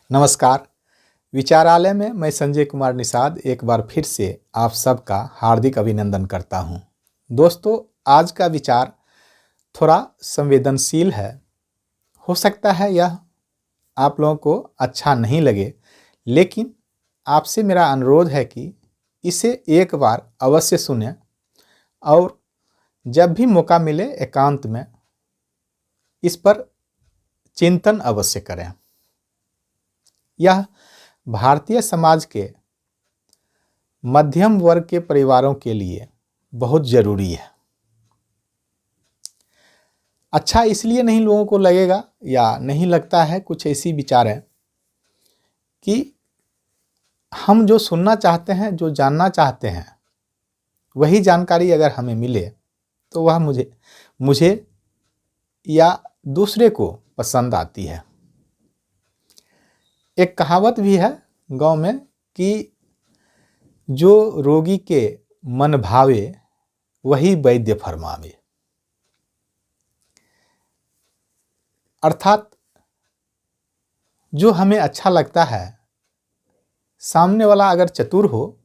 नमस्कार। विचारालय में मैं संजय कुमार निषाद एक बार फिर से आप सबका हार्दिक अभिनंदन करता हूं। दोस्तों, आज का विचार थोड़ा संवेदनशील है। हो सकता है यह आप लोगों को अच्छा नहीं लगे, लेकिन आपसे मेरा अनुरोध है कि इसे एक बार अवश्य सुनें और जब भी मौका मिले एकांत में इस पर चिंतन अवश्य करें। यह भारतीय समाज के मध्यम वर्ग के परिवारों के लिए बहुत जरूरी है। अच्छा इसलिए नहीं लोगों को लगेगा या नहीं लगता है, कुछ ऐसी विचारें कि हम जो सुनना चाहते हैं, जो जानना चाहते हैं, वही जानकारी अगर हमें मिले तो वह मुझे या दूसरे को पसंद आती है। एक कहावत भी है गांव में कि जो रोगी के मन भावे वही वैद्य फरमावे। अर्थात जो हमें अच्छा लगता है, सामने वाला अगर चतुर हो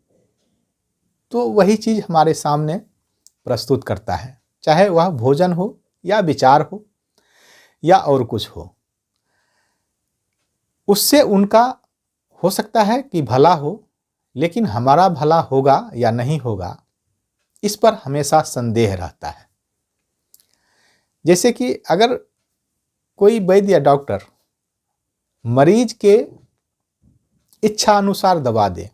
तो वही चीज़ हमारे सामने प्रस्तुत करता है, चाहे वह भोजन हो या विचार हो या और कुछ हो। उससे उनका हो सकता है कि भला हो, लेकिन हमारा भला होगा या नहीं होगा इस पर हमेशा संदेह रहता है। जैसे कि अगर कोई वैद्य या डॉक्टर मरीज के इच्छा अनुसार दवा दे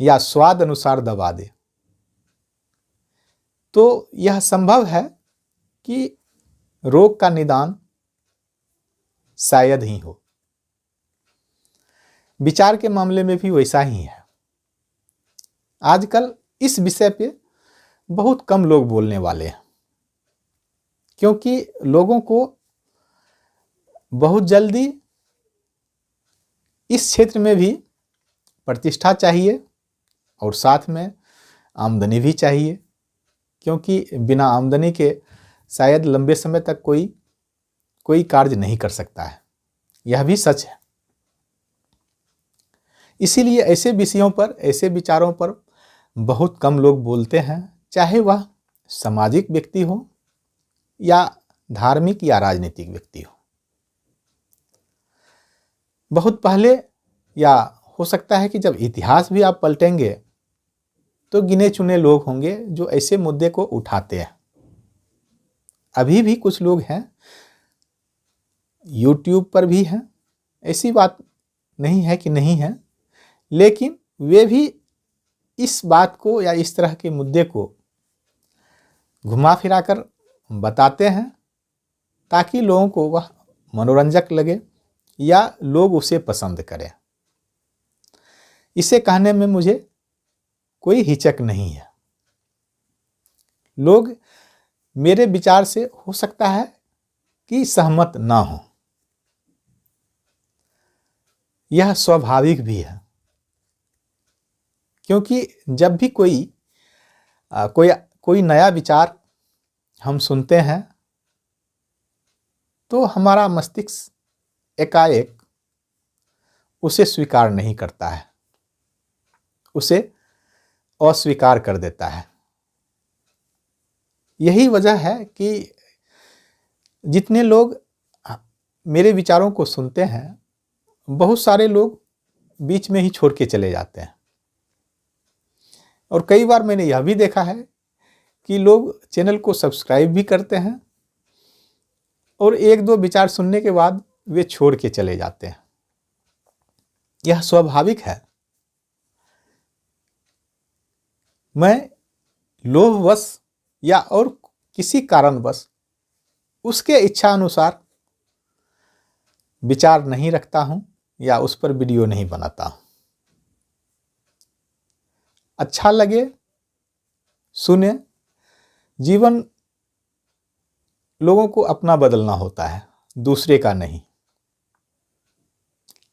या स्वाद अनुसार दवा दे तो यह संभव है कि रोग का निदान शायद ही हो। विचार के मामले में भी वैसा ही है। आजकल इस विषय पे बहुत कम लोग बोलने वाले हैं, क्योंकि लोगों को बहुत जल्दी इस क्षेत्र में भी प्रतिष्ठा चाहिए और साथ में आमदनी भी चाहिए, क्योंकि बिना आमदनी के शायद लंबे समय तक कोई कार्य नहीं कर सकता है। यह भी सच है। इसीलिए ऐसे विषयों पर, ऐसे विचारों पर बहुत कम लोग बोलते हैं, चाहे वह सामाजिक व्यक्ति हो या धार्मिक या राजनीतिक व्यक्ति हो। बहुत पहले या हो सकता है कि जब इतिहास भी आप पलटेंगे तो गिने चुने लोग होंगे जो ऐसे मुद्दे को उठाते हैं। अभी भी कुछ लोग हैं, यूट्यूब पर भी हैं, ऐसी बात नहीं है कि नहीं है, लेकिन वे भी इस बात को या इस तरह के मुद्दे को घुमा फिरा कर बताते हैं ताकि लोगों को वह मनोरंजक लगे या लोग उसे पसंद करें। इसे कहने में मुझे कोई हिचक नहीं है। लोग मेरे विचार से हो सकता है कि सहमत ना हो, यह स्वाभाविक भी है, क्योंकि जब भी कोई नया विचार हम सुनते हैं तो हमारा मस्तिष्क एकाएक उसे स्वीकार नहीं करता है, उसे अस्वीकार कर देता है। यही वजह है कि जितने लोग मेरे विचारों को सुनते हैं, बहुत सारे लोग बीच में ही छोड़ के चले जाते हैं। और कई बार मैंने यह भी देखा है कि लोग चैनल को सब्सक्राइब भी करते हैं और एक दो विचार सुनने के बाद वे छोड़ के चले जाते हैं। यह स्वाभाविक है। मैं लोभवश या और किसी कारणवश उसके इच्छा अनुसार विचार नहीं रखता हूं या उस पर वीडियो नहीं बनाता हूं। अच्छा लगे सुने। जीवन लोगों को अपना बदलना होता है, दूसरे का नहीं।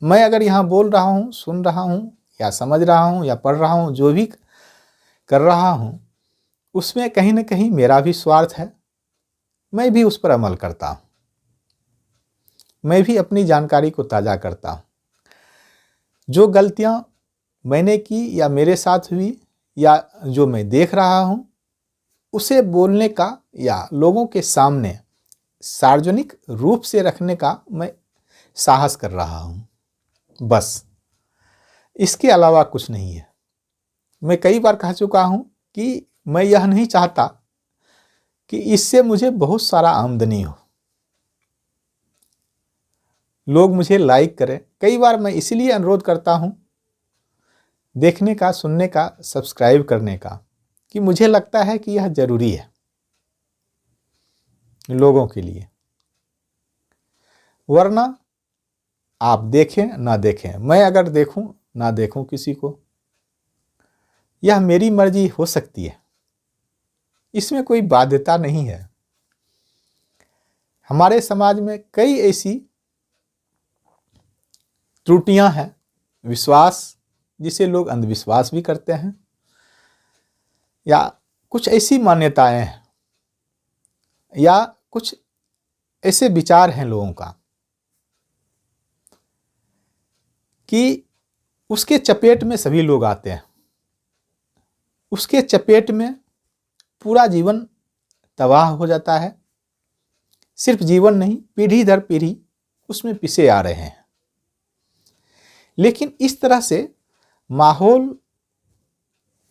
मैं अगर यहाँ बोल रहा हूँ, सुन रहा हूँ या समझ रहा हूँ या पढ़ रहा हूँ, जो भी कर रहा हूँ, उसमें कहीं ना कहीं मेरा भी स्वार्थ है। मैं भी उस पर अमल करता हूँ। मैं भी अपनी जानकारी को ताज़ा करता हूँ। जो गलतियाँ मैंने की या मेरे साथ हुई या जो मैं देख रहा हूँ, उसे बोलने का या लोगों के सामने सार्वजनिक रूप से रखने का मैं साहस कर रहा हूँ, बस। इसके अलावा कुछ नहीं है। मैं कई बार कह चुका हूँ कि मैं यह नहीं चाहता कि इससे मुझे बहुत सारा आमदनी हो, लोग मुझे लाइक करें। कई बार मैं इसलिए अनुरोध करता हूँ देखने का, सुनने का, सब्सक्राइब करने का, कि मुझे लगता है कि यह जरूरी है लोगों के लिए। वरना आप देखें ना देखें, मैं अगर देखूं ना देखूं किसी को, यह मेरी मर्जी हो सकती है, इसमें कोई बाध्यता नहीं है। हमारे समाज में कई ऐसी त्रुटियां हैं, विश्वास जिसे लोग अंधविश्वास भी करते हैं, या कुछ ऐसी मान्यताएं हैं या कुछ ऐसे विचार हैं लोगों का कि उसके चपेट में सभी लोग आते हैं, उसके चपेट में पूरा जीवन तबाह हो जाता है। सिर्फ जीवन नहीं, पीढ़ी दर पीढ़ी उसमें पिसे आ रहे हैं। लेकिन इस तरह से माहौल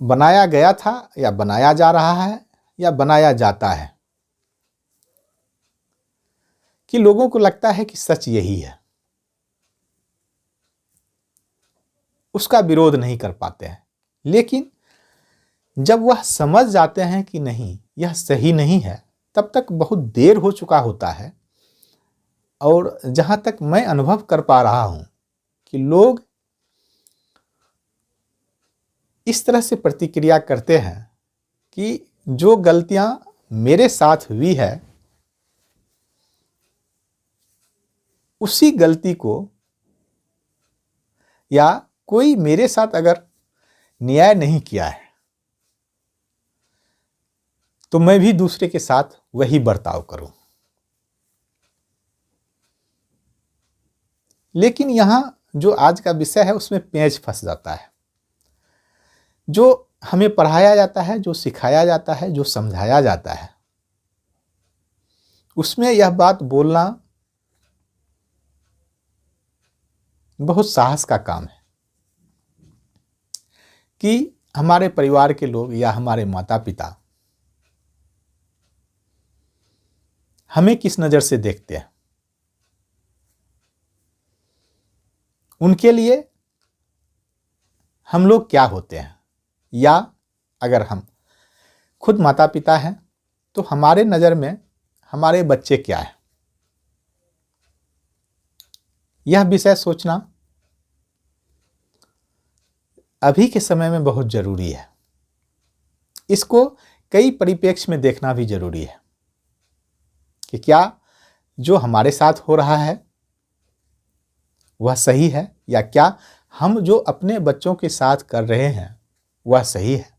बनाया गया था या बनाया जा रहा है या बनाया जाता है कि लोगों को लगता है कि सच यही है, उसका विरोध नहीं कर पाते हैं। लेकिन जब वह समझ जाते हैं कि नहीं, यह सही नहीं है, तब तक बहुत देर हो चुका होता है। और जहां तक मैं अनुभव कर पा रहा हूं कि लोग इस तरह से प्रतिक्रिया करते हैं कि जो गलतियां मेरे साथ हुई है, उसी गलती को, या कोई मेरे साथ अगर न्याय नहीं किया है तो मैं भी दूसरे के साथ वही बर्ताव करूं। लेकिन यहां जो आज का विषय है उसमें पेंच फंस जाता है। जो हमें पढ़ाया जाता है, जो सिखाया जाता है, जो समझाया जाता है, उसमें यह बात बोलना बहुत साहस का काम है कि हमारे परिवार के लोग या हमारे माता पिता हमें किस नज़र से देखते हैं, उनके लिए हम लोग क्या होते हैं, या अगर हम खुद माता पिता हैं तो हमारे नज़र में हमारे बच्चे क्या हैं। यह विषय सोचना अभी के समय में बहुत जरूरी है। इसको कई परिप्रेक्ष्य में देखना भी जरूरी है कि क्या जो हमारे साथ हो रहा है वह सही है, या क्या हम जो अपने बच्चों के साथ कर रहे हैं वह सही है।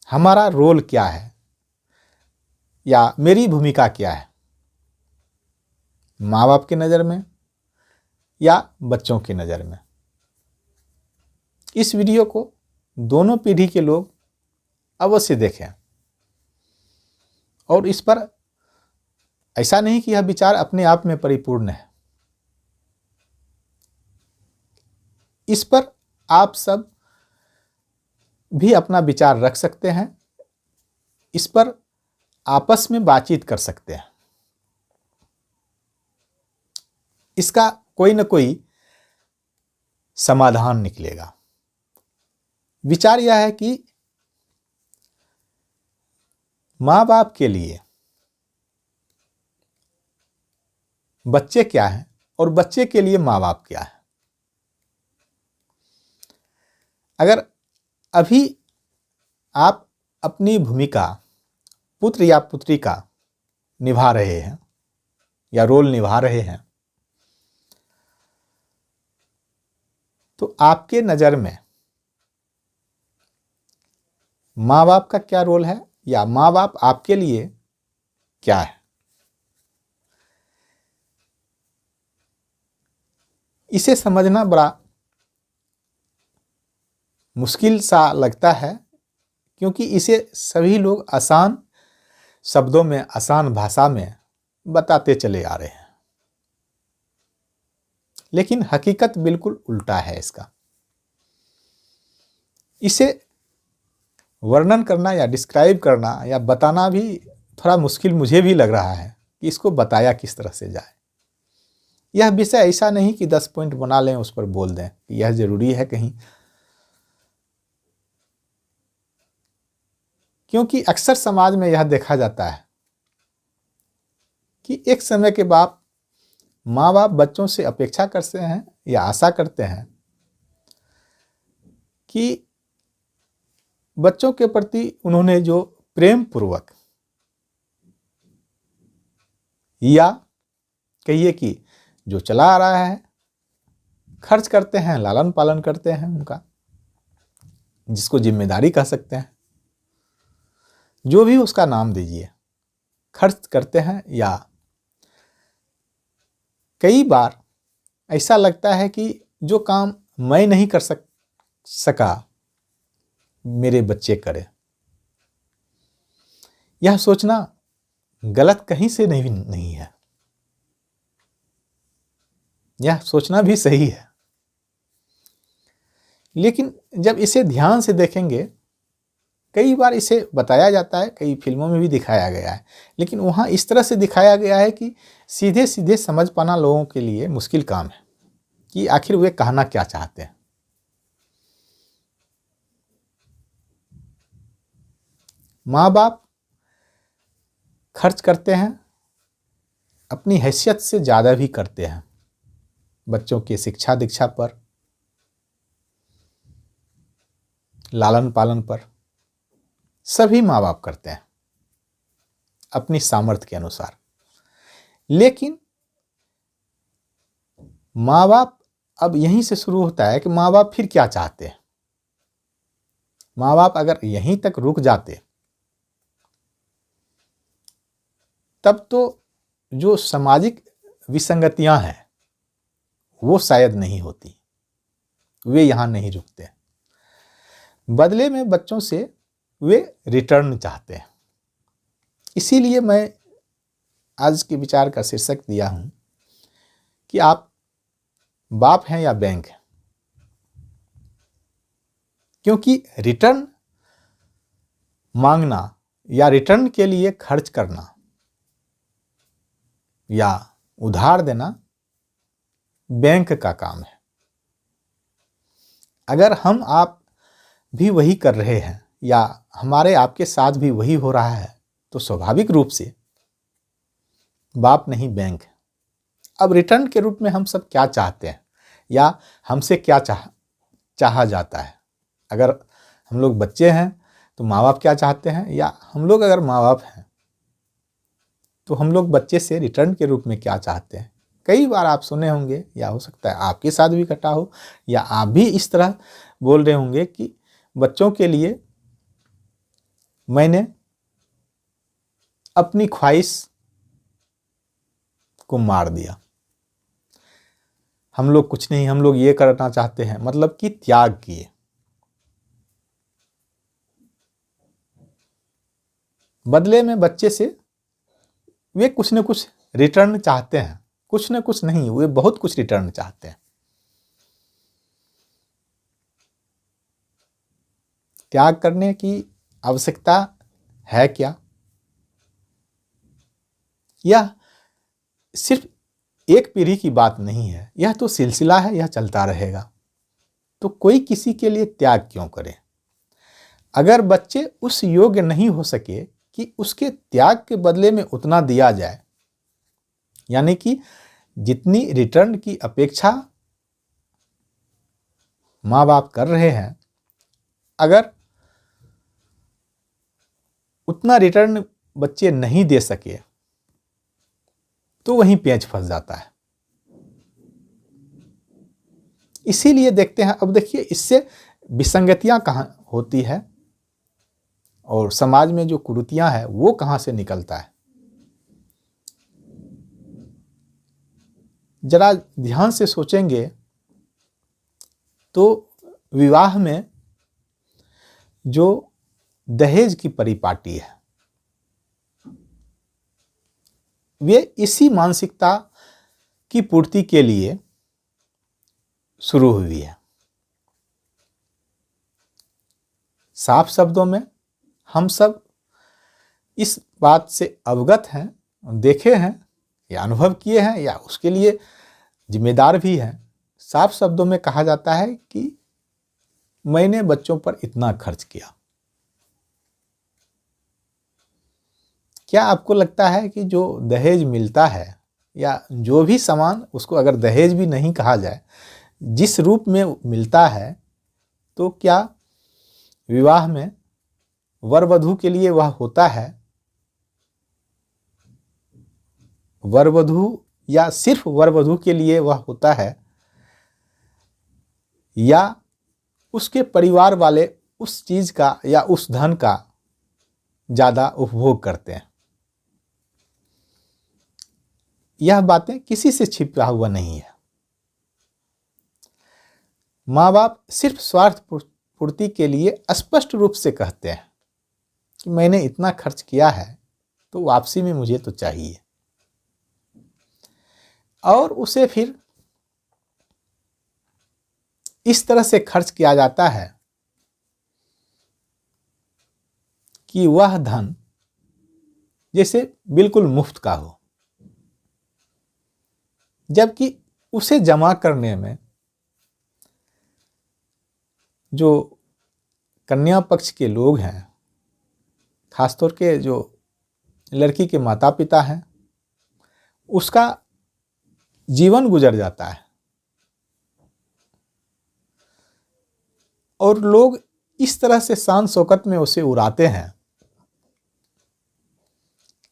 हमारा रोल क्या है या मेरी भूमिका क्या है, माँ बाप की नज़र में या बच्चों की नज़र में। इस वीडियो को दोनों पीढ़ी के लोग अवश्य देखें। और इस पर ऐसा नहीं कि यह विचार अपने आप में परिपूर्ण है, इस पर आप सब भी अपना विचार रख सकते हैं, इस पर आपस में बातचीत कर सकते हैं। इसका कोई ना कोई समाधान निकलेगा। विचार यह है कि माँ बाप के लिए बच्चे क्या हैं और बच्चे के लिए माँ बाप क्या है। अगर अभी आप अपनी भूमिका पुत्र या पुत्री का निभा रहे हैं या रोल निभा रहे हैं, तो आपके नज़र में माँ बाप का क्या रोल है या माँ बाप आपके लिए क्या है। इसे समझना बड़ा मुश्किल सा लगता है, क्योंकि इसे सभी लोग आसान शब्दों में, आसान भाषा में बताते चले आ रहे हैं, लेकिन हकीकत बिल्कुल उल्टा है इसका। इसे वर्णन करना या डिस्क्राइब करना या बताना भी थोड़ा मुश्किल मुझे भी लग रहा है कि इसको बताया किस तरह से जाए। यह विषय ऐसा नहीं कि 10 पॉइंट बना लें, उस पर बोल दें कि यह जरूरी है कहीं, क्योंकि अक्सर समाज में यह देखा जाता है कि एक समय के बाद माँ बाप बच्चों से अपेक्षा करते हैं या आशा करते हैं कि बच्चों के प्रति उन्होंने जो प्रेम पूर्वक या कहिए कि जो चला आ रहा है, खर्च करते हैं, लालन पालन करते हैं उनका, जिसको जिम्मेदारी कह सकते हैं, जो भी उसका नाम दीजिए, खर्च करते हैं। या कई बार ऐसा लगता है कि जो काम मैं नहीं कर सका मेरे बच्चे करे। यह सोचना गलत कहीं से नहीं है, यह सोचना भी सही है। लेकिन जब इसे ध्यान से देखेंगे, कई बार इसे बताया जाता है, कई फिल्मों में भी दिखाया गया है, लेकिन वहाँ इस तरह से दिखाया गया है कि सीधे सीधे समझ पाना लोगों के लिए मुश्किल काम है कि आखिर वे कहना क्या चाहते हैं। माँ बाप खर्च करते हैं, अपनी हैसियत से ज़्यादा भी करते हैं बच्चों की शिक्षा दीक्षा पर, लालन पालन पर। सभी माँ बाप करते हैं अपनी सामर्थ्य के अनुसार। लेकिन माँ बाप, अब यहीं से शुरू होता है कि माँ बाप फिर क्या चाहते हैं। माँ बाप अगर यहीं तक रुक जाते तब तो जो सामाजिक विसंगतियां हैं वो शायद नहीं होती, वे यहां नहीं रुकते। बदले में बच्चों से वे रिटर्न चाहते हैं। इसीलिए मैं आज के विचार का शीर्षक दिया हूं कि आप बाप हैं या बैंक हैं, क्योंकि रिटर्न मांगना या रिटर्न के लिए खर्च करना या उधार देना बैंक का काम है। अगर हम आप भी वही कर रहे हैं या हमारे आपके साथ भी वही हो रहा है, तो स्वाभाविक रूप से बाप नहीं बैंक है। अब रिटर्न के रूप में हम सब क्या चाहते हैं या हमसे क्या चाहा जाता है। अगर हम लोग बच्चे हैं तो माँ बाप क्या चाहते हैं, या हम लोग अगर माँ बाप हैं तो हम लोग बच्चे से रिटर्न के रूप में क्या चाहते हैं। कई बार आप सुने होंगे, या हो सकता है आपके साथ भी घटा हो, या आप भी इस तरह बोल रहे होंगे कि बच्चों के लिए मैंने अपनी ख्वाहिश को मार दिया, हम लोग कुछ नहीं, हम लोग ये करना चाहते हैं, मतलब कि त्याग किए। बदले में बच्चे से वे कुछ न कुछ रिटर्न चाहते हैं, कुछ न कुछ नहीं, वे बहुत कुछ रिटर्न चाहते हैं। त्याग करने की आवश्यकता है क्या? यह सिर्फ एक पीढ़ी की बात नहीं है, यह तो सिलसिला है, यह चलता रहेगा। तो कोई किसी के लिए त्याग क्यों करे? अगर बच्चे उस योग्य नहीं हो सके कि उसके त्याग के बदले में उतना दिया जाए, यानी कि जितनी रिटर्न की अपेक्षा माँ बाप कर रहे हैं, अगर उतना रिटर्न बच्चे नहीं दे सके तो वहीं पेंच फंस जाता है। इसीलिए देखते हैं, अब देखिए इससे विसंगतियां कहाँ होती है और समाज में जो कुरीतियां हैं वो कहां से निकलता है। जरा ध्यान से सोचेंगे तो विवाह में जो दहेज की परिपाटी है, वे इसी मानसिकता की पूर्ति के लिए शुरू हुई है। साफ शब्दों में हम सब इस बात से अवगत हैं, देखे हैं या अनुभव किए हैं या उसके लिए जिम्मेदार भी हैं। साफ शब्दों में कहा जाता है कि मैंने बच्चों पर इतना खर्च किया। क्या आपको लगता है कि जो दहेज मिलता है या जो भी सामान, उसको अगर दहेज भी नहीं कहा जाए, जिस रूप में मिलता है, तो क्या विवाह में वर वधू के लिए वह होता है? वर वधू या सिर्फ वर वधू के लिए वह होता है, या उसके परिवार वाले उस चीज का या उस धन का ज्यादा उपभोग करते हैं? यह बातें किसी से छिपा हुआ नहीं है। माँ बाप सिर्फ स्वार्थ पूर्ति के लिए स्पष्ट रूप से कहते हैं कि मैंने इतना खर्च किया है तो वापसी में मुझे तो चाहिए, और उसे फिर इस तरह से खर्च किया जाता है कि वह धन जैसे बिल्कुल मुफ्त का हो, जबकि उसे जमा करने में जो कन्या पक्ष के लोग हैं, खासतौर के जो लड़की के माता पिता हैं, उसका जीवन गुजर जाता है। और लोग इस तरह से शान शौकत में उसे उड़ाते हैं।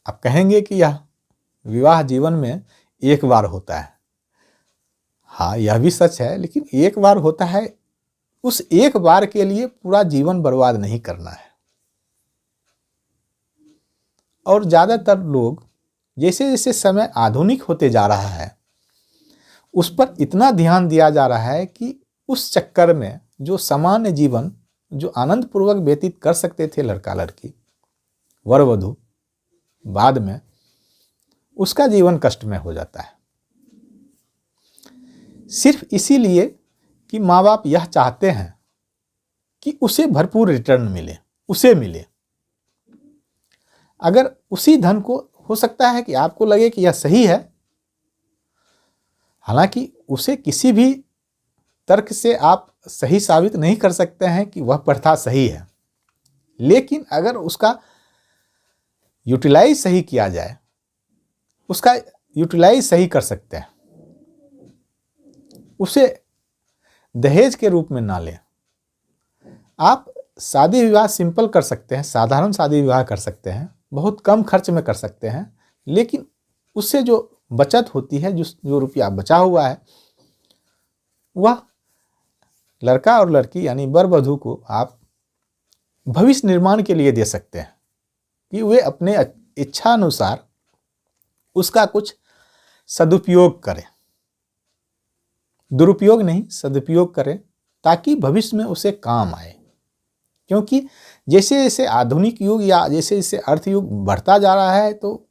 आप कहेंगे कि यह विवाह जीवन में एक बार होता है। हाँ, यह भी सच है, लेकिन एक बार होता है, उस एक बार के लिए पूरा जीवन बर्बाद नहीं करना है। और ज्यादातर लोग जैसे जैसे समय आधुनिक होते जा रहा है, उस पर इतना ध्यान दिया जा रहा है कि उस चक्कर में जो सामान्य जीवन जो आनंद पूर्वक व्यतीत कर सकते थे लड़का लड़की, वर वधू, बाद में उसका जीवन कष्टमय हो जाता है। सिर्फ इसीलिए कि माँ बाप यह चाहते हैं कि उसे भरपूर रिटर्न मिले, उसे मिले। अगर उसी धन को, हो सकता है कि आपको लगे कि यह सही है, हालांकि उसे किसी भी तर्क से आप सही साबित नहीं कर सकते हैं कि वह प्रथा सही है, लेकिन अगर उसका यूटिलाइज सही किया जाए, उसका यूटिलाइज सही कर सकते हैं, उसे दहेज के रूप में ना लें। आप शादी विवाह सिंपल कर सकते हैं, साधारण शादी विवाह कर सकते हैं, बहुत कम खर्च में कर सकते हैं, लेकिन उससे जो बचत होती है, जो रुपया बचा हुआ है, वह लड़का और लड़की यानी वर वधू को आप भविष्य निर्माण के लिए दे सकते हैं कि वे अपने इच्छा अनुसार उसका कुछ सदुपयोग करें, दुरुपयोग नहीं, सदुपयोग करें, ताकि भविष्य में उसे काम आए। क्योंकि जैसे जैसे आधुनिक युग या जैसे जैसे अर्थ युग बढ़ता जा रहा है, तो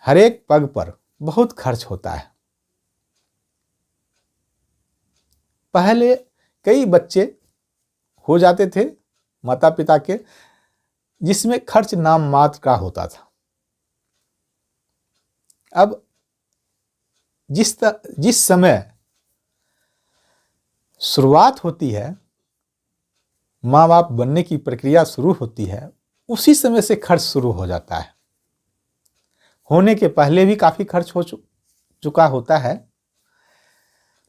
हर एक पग पर बहुत खर्च होता है। पहले कई बच्चे हो जाते थे माता पिता के, जिसमें खर्च नाम मात्र का होता था। अब जिस समय शुरुआत होती है, माँ बाप बनने की प्रक्रिया शुरू होती है, उसी समय से खर्च शुरू हो जाता है। होने के पहले भी काफी खर्च हो चुका होता है,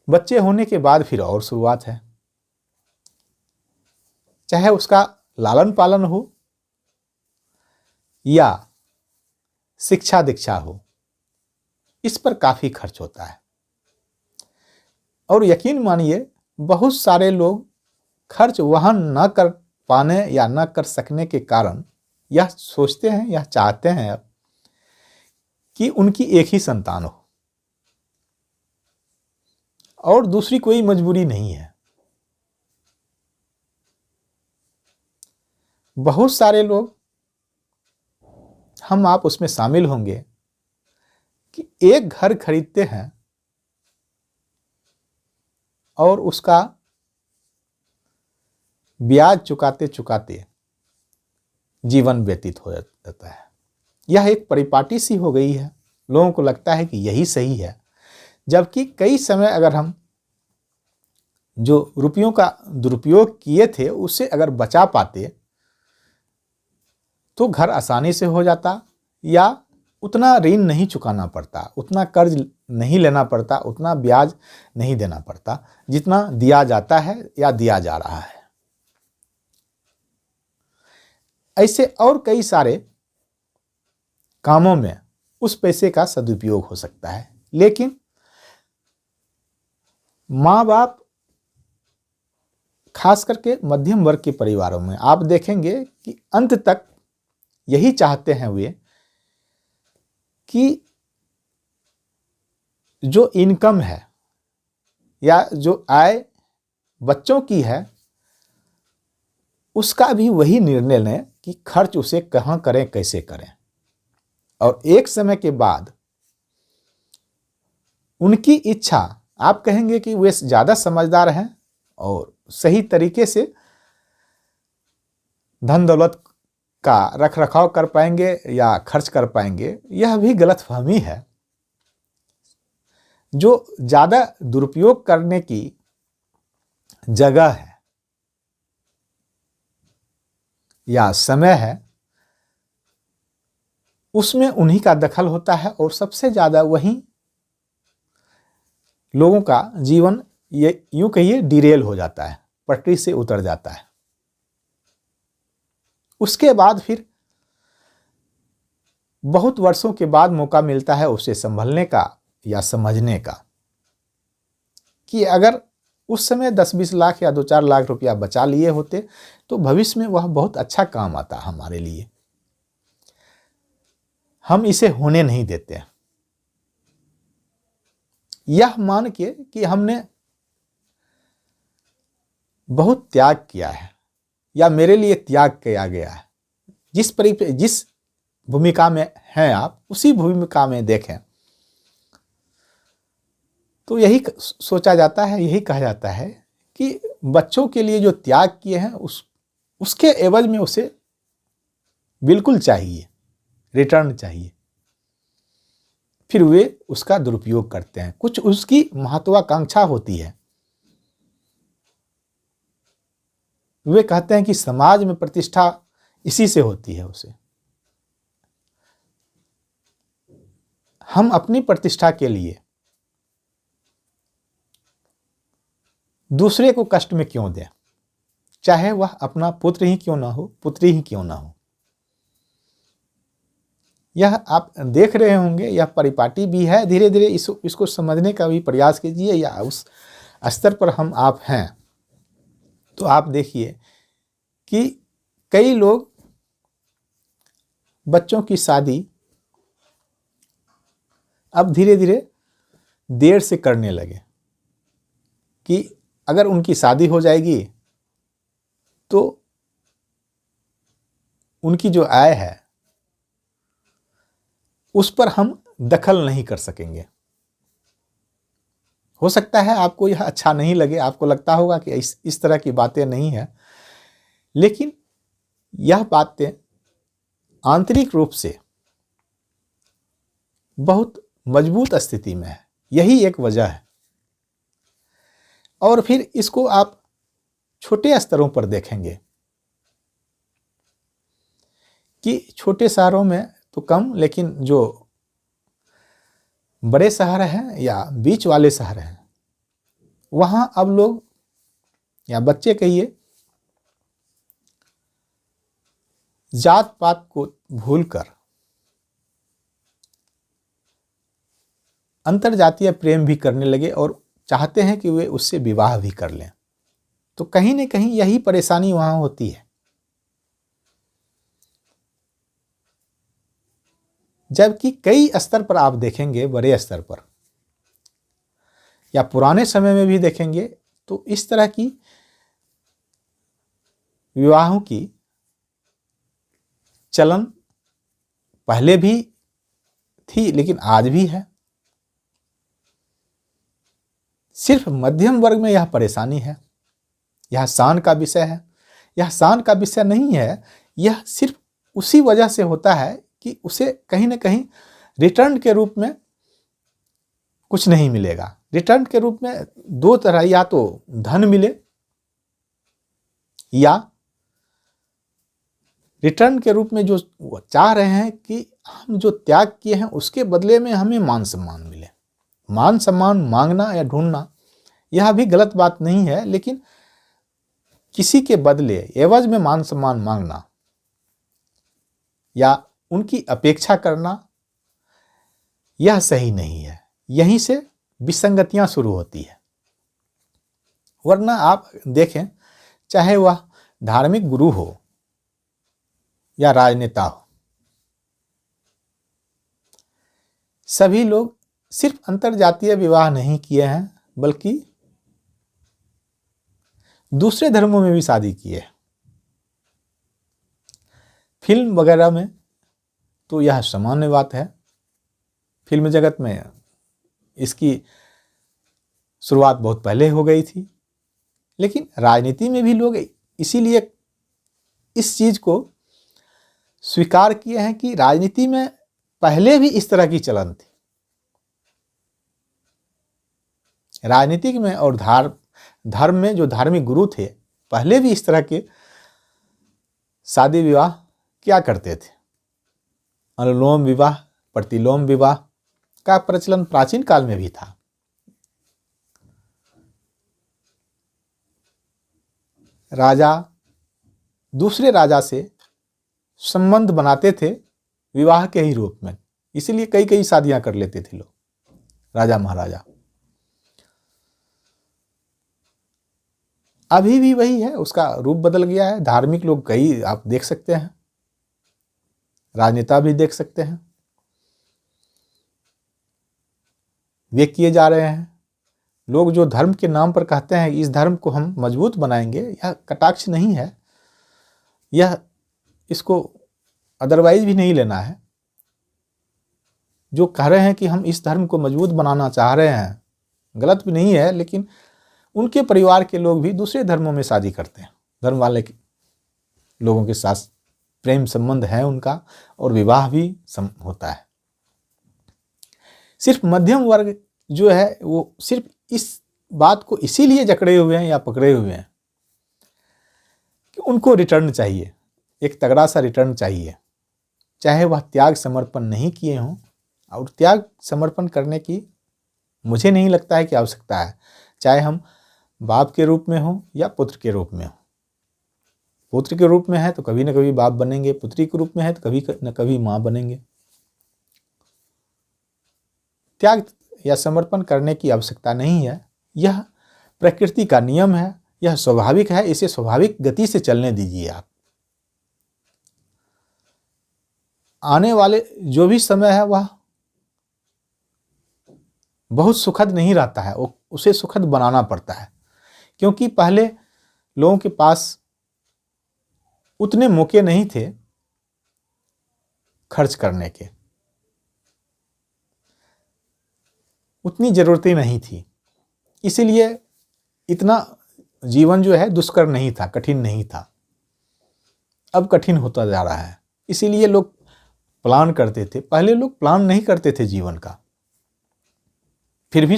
बच्चे होने के बाद फिर और शुरुआत है। चाहे उसका लालन पालन हो या शिक्षा दीक्षा हो, इस पर काफी खर्च होता है। और यकीन मानिए, बहुत सारे लोग खर्च वहन न कर पाने या न कर सकने के कारण यह सोचते हैं, यह चाहते हैं कि उनकी एक ही संतान हो, और दूसरी कोई मजबूरी नहीं है। बहुत सारे लोग, हम आप उसमें शामिल होंगे, कि एक घर खरीदते हैं और उसका ब्याज चुकाते चुकाते जीवन व्यतीत हो जाता है। यह एक परिपाटी सी हो गई है। लोगों को लगता है कि यही सही है, जबकि कई समय अगर हम जो रुपयों का दुरुपयोग किए थे उससे अगर बचा पाते तो घर आसानी से हो जाता, या उतना ऋण नहीं चुकाना पड़ता, उतना कर्ज नहीं लेना पड़ता, उतना ब्याज नहीं देना पड़ता जितना दिया जाता है या दिया जा रहा है। ऐसे और कई सारे कामों में उस पैसे का सदुपयोग हो सकता है। लेकिन माँ बाप, खास करके मध्यम वर्ग के परिवारों में आप देखेंगे कि अंत तक यही चाहते हैं वे कि जो इनकम है या जो आय बच्चों की है उसका भी वही निर्णय लें कि खर्च उसे कहाँ करें, कैसे करें। और एक समय के बाद उनकी इच्छा, आप कहेंगे कि वे ज़्यादा समझदार हैं और सही तरीके से धन दौलत का रख रखाव कर पाएंगे या खर्च कर पाएंगे, यह भी गलतफहमी है। जो ज़्यादा दुरुपयोग करने की जगह है या समय है, उसमें उन्हीं का दखल होता है और सबसे ज़्यादा वहीं लोगों का जीवन ये यूं कहिए डिरेल हो जाता है, पटरी से उतर जाता है। उसके बाद फिर बहुत वर्षों के बाद मौका मिलता है उसे संभलने का या समझने का, कि अगर उस समय 10-20 लाख या 2-4 लाख रुपया बचा लिए होते तो भविष्य में वह बहुत अच्छा काम आता हमारे लिए। हम इसे होने नहीं देते। यह मान के कि हमने बहुत त्याग किया है या मेरे लिए त्याग किया गया है, जिस भूमिका में हैं आप उसी भूमिका में देखें, तो यही सोचा जाता है, यही कहा जाता है कि बच्चों के लिए जो त्याग किए हैं उसके एवज में उसे बिल्कुल चाहिए, रिटर्न चाहिए। फिर वे उसका दुरुपयोग करते हैं। कुछ उसकी महत्वाकांक्षा होती है। वे कहते हैं कि समाज में प्रतिष्ठा इसी से होती है। उसे हम अपनी प्रतिष्ठा के लिए दूसरे को कष्ट में क्यों दें, चाहे वह अपना पुत्र ही क्यों ना हो, पुत्री ही क्यों ना हो। यह आप देख रहे होंगे, यह परिपाटी भी है। धीरे धीरे इसको समझने का भी प्रयास कीजिए, या उस स्तर पर हम आप हैं तो आप देखिए कि कई लोग बच्चों की शादी अब धीरे धीरे देर से करने लगे, कि अगर उनकी शादी हो जाएगी तो उनकी जो आय है उस पर हम दखल नहीं कर सकेंगे। हो सकता है आपको यह अच्छा नहीं लगे, आपको लगता होगा कि इस तरह की बातें नहीं है, लेकिन यह बातें आंतरिक रूप से बहुत मजबूत स्थिति में है। यही एक वजह है। और फिर इसको आप छोटे स्तरों पर देखेंगे कि छोटे शहरों में तो कम, लेकिन जो बड़े शहर हैं या बीच वाले शहर हैं वहां अब लोग या बच्चे कहिए जात पात को भूलकर अंतरजातीय प्रेम भी करने लगे और चाहते हैं कि वे उससे विवाह भी कर लें। तो कहीं न कहीं यही परेशानी वहां होती है। जबकि कई स्तर पर आप देखेंगे, बड़े स्तर पर या पुराने समय में भी देखेंगे, तो इस तरह की विवाहों की चलन पहले भी थी लेकिन आज भी है। सिर्फ मध्यम वर्ग में यह परेशानी है। यह शान का विषय है। यह शान का विषय नहीं है, यह सिर्फ उसी वजह से होता है कि उसे कहीं ना कहीं रिटर्न के रूप में कुछ नहीं मिलेगा। रिटर्न के रूप में दो तरह, या तो धन मिले या रिटर्न के रूप में जो चाह रहे हैं कि हम जो त्याग किए हैं उसके बदले में हमें मान सम्मान मिले। मान सम्मान मांगना या ढूंढना यह भी गलत बात नहीं है, लेकिन किसी के बदले एवज में मान सम्मान मांगना या उनकी अपेक्षा करना यह सही नहीं है। यहीं से विसंगतियां शुरू होती है। वरना आप देखें, चाहे वह धार्मिक गुरु हो या राजनेता हो, सभी लोग सिर्फ अंतरजातीय विवाह नहीं किए हैं बल्कि दूसरे धर्मों में भी शादी की है। फिल्म वगैरह में तो यह सामान्य बात है। फिल्म जगत में इसकी शुरुआत बहुत पहले हो गई थी, लेकिन राजनीति में भी लोग इसीलिए इस चीज को स्वीकार किए हैं कि राजनीति में पहले भी इस तरह की चलन थी। राजनीतिक में और धर्म में जो धार्मिक गुरु थे पहले भी इस तरह के शादी विवाह क्या करते थे। अनुलोम विवाह, प्रतिलोम विवाह का प्रचलन प्राचीन काल में भी था। राजा दूसरे राजा से संबंध बनाते थे विवाह के ही रूप में, इसीलिए कई कई शादियां कर लेते थे लोग, राजा महाराजा। अभी भी वही है, उसका रूप बदल गया है। धार्मिक लोग कई आप देख सकते हैं, राजनेता भी देख सकते हैं, वे किए जा रहे हैं। लोग जो धर्म के नाम पर कहते हैं इस धर्म को हम मजबूत बनाएंगे, यह कटाक्ष नहीं है, यह इसको अदरवाइज भी नहीं लेना है। जो कह रहे हैं कि हम इस धर्म को मजबूत बनाना चाह रहे हैं, गलत भी नहीं है, लेकिन उनके परिवार के लोग भी दूसरे धर्मों में शादी करते हैं। धर्म वाले लोगों के साथ प्रेम संबंध है उनका और विवाह भी होता है। सिर्फ मध्यम वर्ग जो है वो सिर्फ इस बात को इसीलिए जकड़े हुए हैं या पकड़े हुए हैं कि उनको रिटर्न चाहिए, एक तगड़ा सा रिटर्न चाहिए, चाहे वह त्याग समर्पण नहीं किए हों। और त्याग समर्पण करने की मुझे नहीं लगता है कि आवश्यकता है, चाहे हम बाप के रूप में हो या पुत्र के रूप में हो। पुत्र के रूप में है तो कभी न कभी बाप बनेंगे, पुत्री के रूप में है तो कभी न कभी माँ बनेंगे। त्याग या समर्पण करने की आवश्यकता नहीं है, यह प्रकृति का नियम है, यह स्वाभाविक है, इसे स्वाभाविक गति से चलने दीजिए आप। आने वाले जो भी समय है वह बहुत सुखद नहीं रहता है, उसे सुखद बनाना पड़ता है, क्योंकि पहले लोगों के पास उतने मौके नहीं थे खर्च करने के, उतनी जरूरतें नहीं थी, इसीलिए इतना जीवन जो है दुष्कर नहीं था, कठिन नहीं था। अब कठिन होता जा रहा है, इसीलिए लोग प्लान करते थे। पहले लोग प्लान नहीं करते थे जीवन का, फिर भी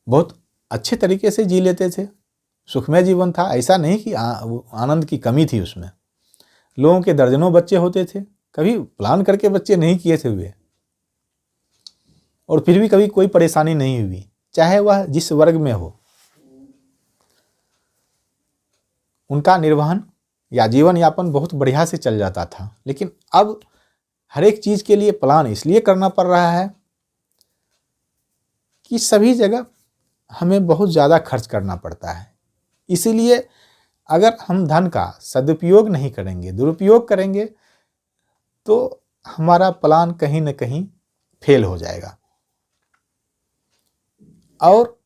बहुत अच्छे तरीके से जी लेते थे, सुखमय जीवन था। ऐसा नहीं कि आनंद की कमी थी उसमें। लोगों के दर्जनों बच्चे होते थे, कभी प्लान करके बच्चे नहीं किए थे वे, और फिर भी कभी कोई परेशानी नहीं हुई, चाहे वह जिस वर्ग में हो। उनका निर्वहन या जीवन यापन बहुत बढ़िया से चल जाता था। लेकिन अब हर एक चीज के लिए प्लान इसलिए करना पड़ रहा है कि सभी जगह हमें बहुत ज़्यादा खर्च करना पड़ता है। इसीलिए अगर हम धन का सदुपयोग नहीं करेंगे, दुरुपयोग करेंगे, तो हमारा प्लान कहीं न कहीं फेल हो जाएगा। और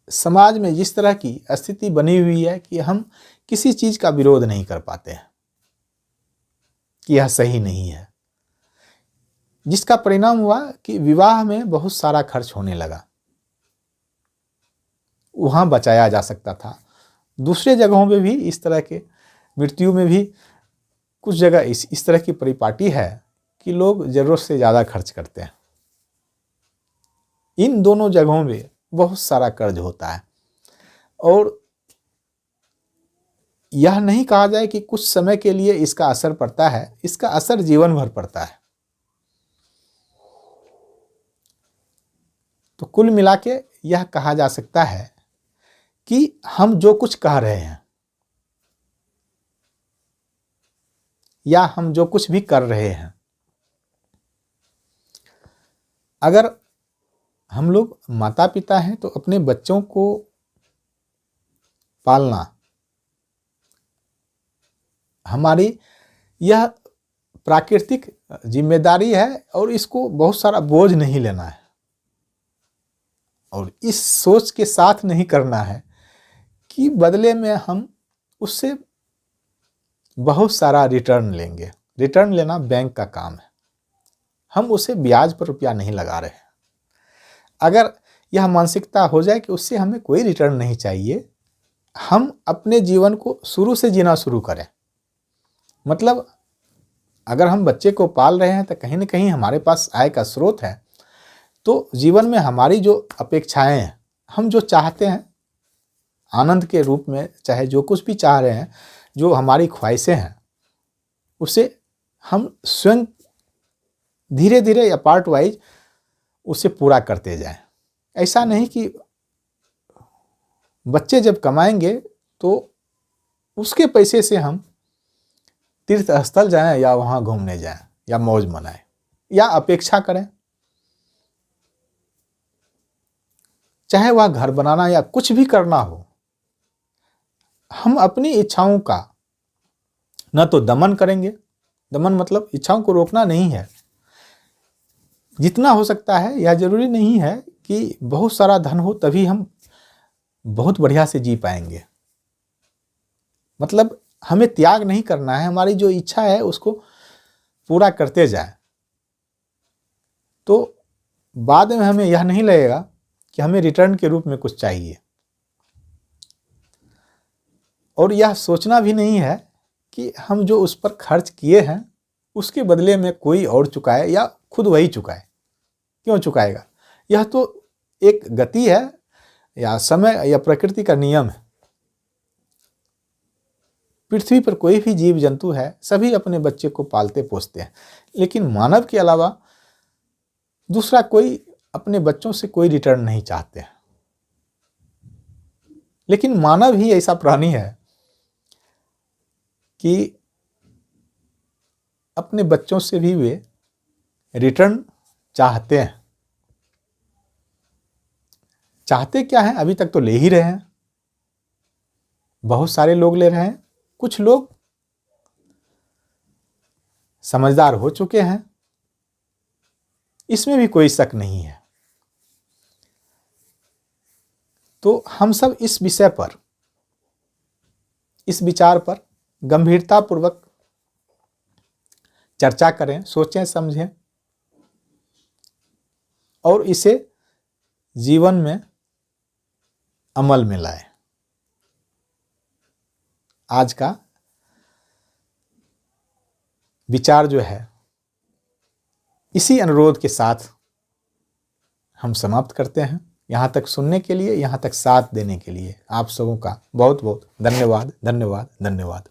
समाज में जिस तरह की स्थिति बनी हुई है कि हम किसी चीज़ का विरोध नहीं कर पाते हैं, कि यह सही नहीं है, जिसका परिणाम हुआ कि विवाह में बहुत सारा खर्च होने लगा। वहाँ बचाया जा सकता था। दूसरे जगहों पे भी इस तरह के, मृत्यु में भी कुछ जगह इस तरह की परिपाटी है कि लोग ज़रूरत से ज़्यादा खर्च करते हैं। इन दोनों जगहों में बहुत सारा कर्ज होता है और यह नहीं कहा जाए कि कुछ समय के लिए इसका असर पड़ता है, इसका असर जीवन भर पड़ता है। तो कुल मिला के यह कहा जा सकता है कि हम जो कुछ कह रहे हैं या हम जो कुछ भी कर रहे हैं, अगर हम लोग माता पिता हैं तो अपने बच्चों को पालना हमारी यह प्राकृतिक जिम्मेदारी है और इसको बहुत सारा बोझ नहीं लेना है और इस सोच के साथ नहीं करना है कि बदले में हम उससे बहुत सारा रिटर्न लेंगे। रिटर्न लेना बैंक का काम है, हम उसे ब्याज पर रुपया नहीं लगा रहे हैं। अगर यह मानसिकता हो जाए कि उससे हमें कोई रिटर्न नहीं चाहिए, हम अपने जीवन को शुरू से जीना शुरू करें। मतलब अगर हम बच्चे को पाल रहे हैं तो कहीं ना कहीं हमारे पास आय का स्रोत है, तो जीवन में हमारी जो अपेक्षाएं हैं, हम जो चाहते हैं आनंद के रूप में, चाहे जो कुछ भी चाह रहे हैं, जो हमारी ख्वाहिशें हैं, उसे हम स्वयं धीरे धीरे या पार्ट वाइज उसे पूरा करते जाएं। ऐसा नहीं कि बच्चे जब कमाएंगे तो उसके पैसे से हम तीर्थ स्थल जाएं या वहाँ घूमने जाएं या मौज मनाएं या अपेक्षा करें, चाहे वह घर बनाना या कुछ भी करना हो। हम अपनी इच्छाओं का न तो दमन करेंगे, दमन मतलब इच्छाओं को रोकना नहीं है, जितना हो सकता है। यह जरूरी नहीं है कि बहुत सारा धन हो तभी हम बहुत बढ़िया से जी पाएंगे। मतलब हमें त्याग नहीं करना है, हमारी जो इच्छा है उसको पूरा करते जाए, तो बाद में हमें यह नहीं लगेगा कि हमें रिटर्न के रूप में कुछ चाहिए। और यह सोचना भी नहीं है कि हम जो उस पर खर्च किए हैं उसके बदले में कोई और चुकाए या खुद वही चुकाए। क्यों चुकाएगा? यह तो एक गति है या समय या प्रकृति का नियम है। पृथ्वी पर कोई भी जीव जंतु है, सभी अपने बच्चे को पालते पोसते हैं, लेकिन मानव के अलावा दूसरा कोई अपने बच्चों से कोई रिटर्न नहीं चाहते हैं। लेकिन मानव ही ऐसा प्राणी है कि अपने बच्चों से भी वे रिटर्न चाहते हैं। चाहते क्या है? अभी तक तो ले ही रहे हैं, बहुत सारे लोग ले रहे हैं, कुछ लोग समझदार हो चुके हैं, इसमें भी कोई शक नहीं है। तो हम सब इस विषय पर, इस विचार पर गंभीरतापूर्वक चर्चा करें, सोचें, समझें और इसे जीवन में अमल में लाएं। आज का विचार जो है इसी अनुरोध के साथ हम समाप्त करते हैं। यहाँ तक सुनने के लिए, यहाँ तक साथ देने के लिए आप सबों का बहुत बहुत धन्यवाद, धन्यवाद, धन्यवाद।